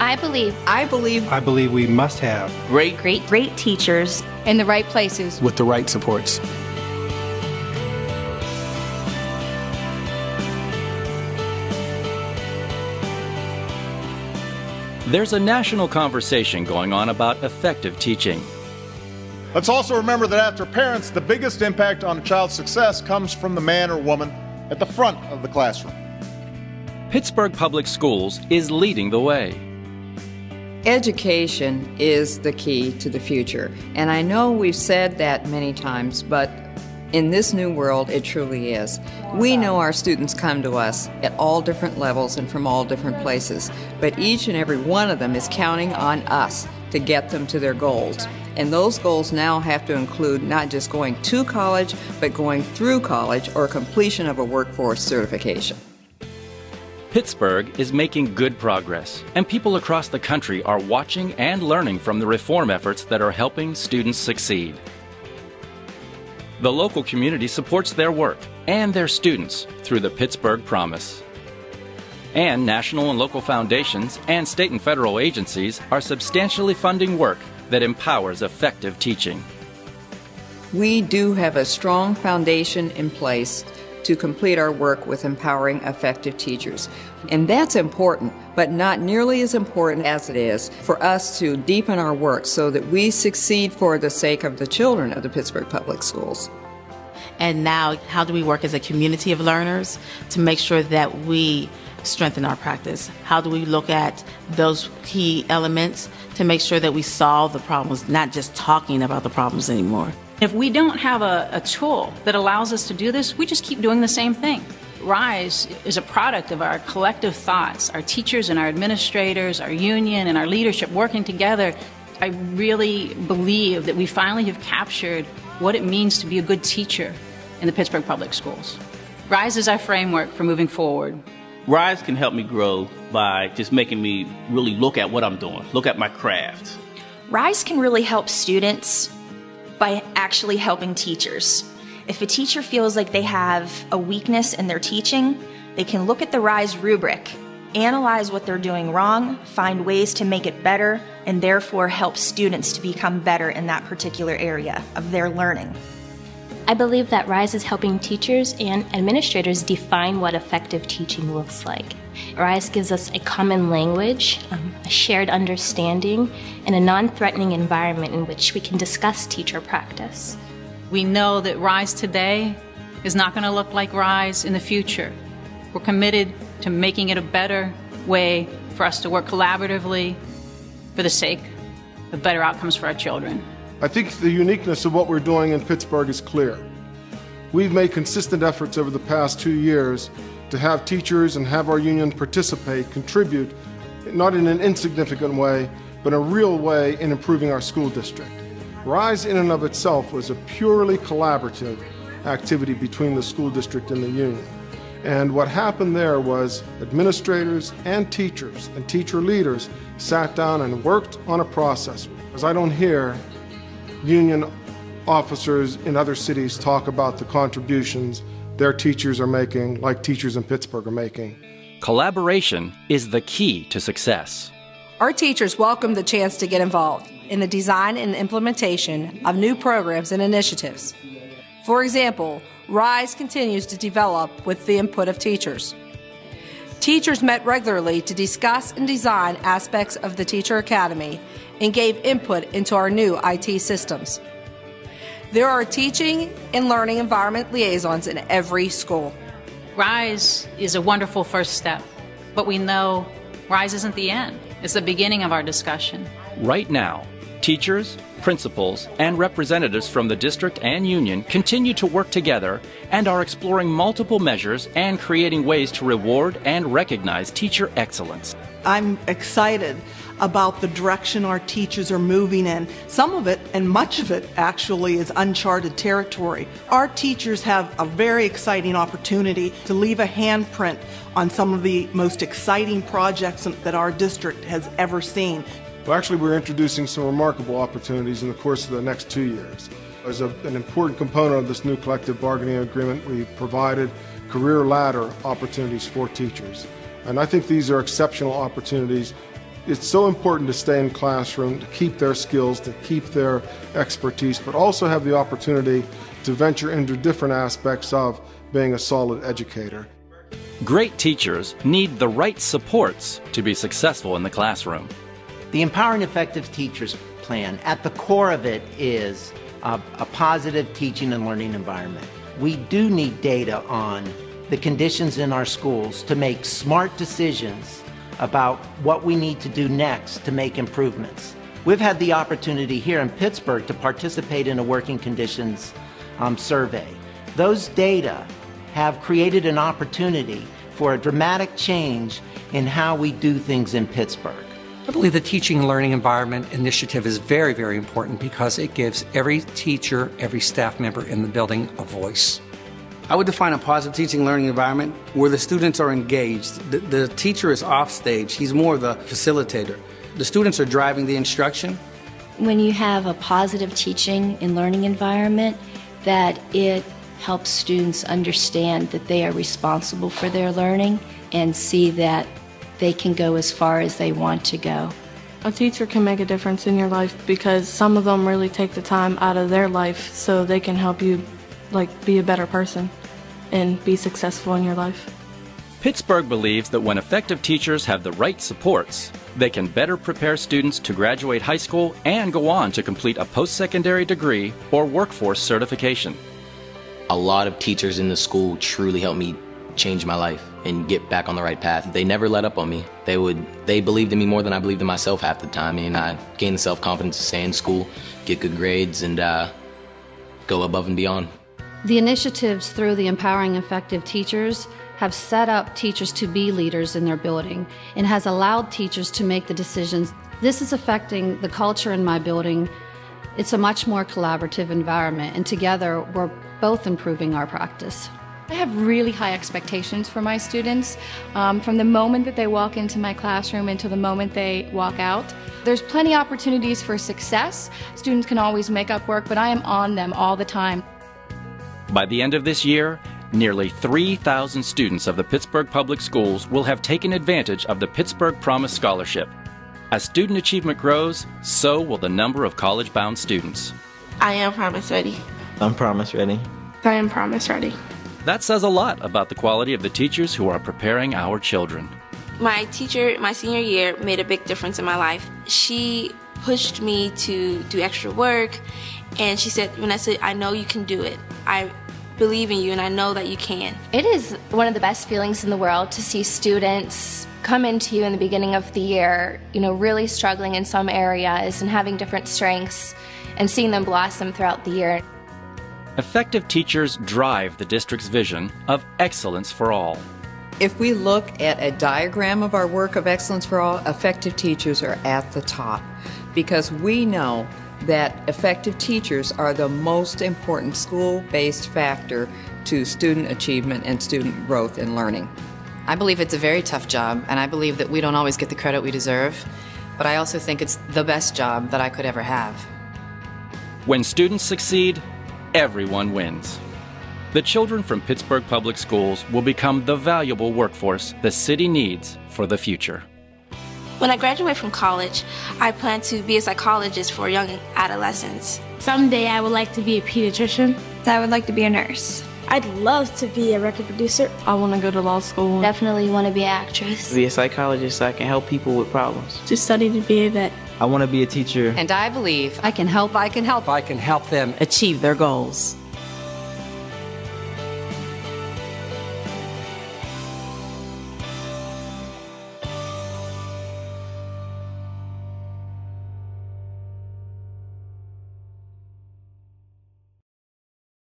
I believe we must have great teachers in the right places with the right supports. There's a national conversation going on about effective teaching. Let's also remember that after parents, the biggest impact on a child's success comes from the man or woman at the front of the classroom. Pittsburgh Public Schools is leading the way. Education is the key to the future, and I know we've said that many times, but in this new world, it truly is. We know our students come to us at all different levels and from all different places, but each and every one of them is counting on us to get them to their goals. And those goals now have to include not just going to college, but going through college or completion of a workforce certification. Pittsburgh is making good progress, and people across the country are watching and learning from the reform efforts that are helping students succeed. The local community supports their work and their students through the Pittsburgh Promise. And national and local foundations and state and federal agencies are substantially funding work that empowers effective teaching. We do have a strong foundation in place to complete our work with empowering effective teachers. And that's important, but not nearly as important as it is for us to deepen our work so that we succeed for the sake of the children of the Pittsburgh Public Schools. And now, how do we work as a community of learners to make sure that we strengthen our practice? How do we look at those key elements to make sure that we solve the problems, not just talking about the problems anymore? If we don't have a tool that allows us to do this, we just keep doing the same thing. RISE is a product of our collective thoughts, our teachers and our administrators, our union and our leadership working together. I really believe that we finally have captured what it means to be a good teacher in the Pittsburgh Public Schools. RISE is our framework for moving forward. RISE can help me grow by just making me really look at what I'm doing, look at my craft. RISE can really help students by actually helping teachers. If a teacher feels like they have a weakness in their teaching, they can look at the RISE rubric, analyze what they're doing wrong, find ways to make it better, and therefore help students to become better in that particular area of their learning. I believe that RISE is helping teachers and administrators define what effective teaching looks like. RISE gives us a common language, a shared understanding, and a non-threatening environment in which we can discuss teacher practice. We know that RISE today is not going to look like RISE in the future. We're committed to making it a better way for us to work collaboratively for the sake of better outcomes for our children. I think the uniqueness of what we're doing in Pittsburgh is clear. We've made consistent efforts over the past 2 years to have teachers and have our union participate, contribute, not in an insignificant way, but in a real way in improving our school district. RISE in and of itself was a purely collaborative activity between the school district and the union. And what happened there was administrators and teacher leaders sat down and worked on a process. As I don't hear union officers in other cities talk about the contributions their teachers are making, like teachers in Pittsburgh are making. Collaboration is the key to success. Our teachers welcome the chance to get involved in the design and implementation of new programs and initiatives. For example, RISE continues to develop with the input of teachers. Teachers met regularly to discuss and design aspects of the Teacher Academy and gave input into our new IT systems. There are teaching and learning environment liaisons in every school. RISE is a wonderful first step, but we know RISE isn't the end. It's the beginning of our discussion. Right now, teachers, principals, and representatives from the district and union continue to work together and are exploring multiple measures and creating ways to reward and recognize teacher excellence. I'm excited about the direction our teachers are moving in. Some of it, and much of it actually, is uncharted territory. Our teachers have a very exciting opportunity to leave a handprint on some of the most exciting projects that our district has ever seen. Well, actually, we're introducing some remarkable opportunities in the course of the next 2 years. As an important component of this new collective bargaining agreement, we provided career ladder opportunities for teachers. And I think these are exceptional opportunities It's so important to stay in classroom, to keep their skills, to keep their expertise, but also have the opportunity to venture into different aspects of being a solid educator. Great teachers need the right supports to be successful in the classroom. The Empowering Effective Teachers plan, at the core of it is a positive teaching and learning environment. We do need data on the conditions in our schools to make smart decisions about what we need to do next to make improvements. We've had the opportunity here in Pittsburgh to participate in a working conditions survey. Those data have created an opportunity for a dramatic change in how we do things in Pittsburgh. I believe the Teaching and Learning Environment Initiative is very, very important because it gives every teacher, every staff member in the building a voice. I would define a positive teaching and learning environment where the students are engaged. The teacher is off stage. He's more the facilitator. The students are driving the instruction. When you have a positive teaching and learning environment, that it helps students understand that they are responsible for their learning and see that they can go as far as they want to go. A teacher can make a difference in your life because some of them really take the time out of their life so they can help you be a better person and be successful in your life. Pittsburgh believes that when effective teachers have the right supports, they can better prepare students to graduate high school and go on to complete a post-secondary degree or workforce certification. A lot of teachers in the school truly helped me change my life and get back on the right path. They never let up on me. They believed in me more than I believed in myself half the time, and I gained the self-confidence to stay in school, get good grades, and go above and beyond. The initiatives through the Empowering Effective Teachers have set up teachers to be leaders in their building and has allowed teachers to make the decisions. This is affecting the culture in my building. It's a much more collaborative environment, and together we're both improving our practice. I have really high expectations for my students from the moment that they walk into my classroom until the moment they walk out. There's plenty of opportunities for success. Students can always make up work, but I am on them all the time. By the end of this year, nearly 3,000 students of the Pittsburgh Public Schools will have taken advantage of the Pittsburgh Promise Scholarship. As student achievement grows, so will the number of college-bound students. I am Promise Ready. I'm Promise Ready. I am Promise Ready. That says a lot about the quality of the teachers who are preparing our children. My teacher, my senior year, made a big difference in my life. She pushed me to do extra work, and she said, Vanessa, I know you can do it. I believe in you, and I know that you can. It is one of the best feelings in the world to see students come into you in the beginning of the year, really struggling in some areas and having different strengths, and seeing them blossom throughout the year. Effective teachers drive the district's vision of excellence for all. If we look at a diagram of our work of excellence for all, effective teachers are at the top because we know that effective teachers are the most important school-based factor to student achievement and student growth and learning. I believe it's a very tough job, and I believe that we don't always get the credit we deserve, but I also think it's the best job that I could ever have. When students succeed, everyone wins. The children from Pittsburgh Public Schools will become the valuable workforce the city needs for the future. When I graduate from college, I plan to be a psychologist for young adolescents. Someday I would like to be a pediatrician. I would like to be a nurse. I'd love to be a record producer. I want to go to law school. Definitely want to be an actress. Be a psychologist so I can help people with problems. To study to be a vet. I want to be a teacher. And I believe I can help. I can help. I can help them achieve their goals.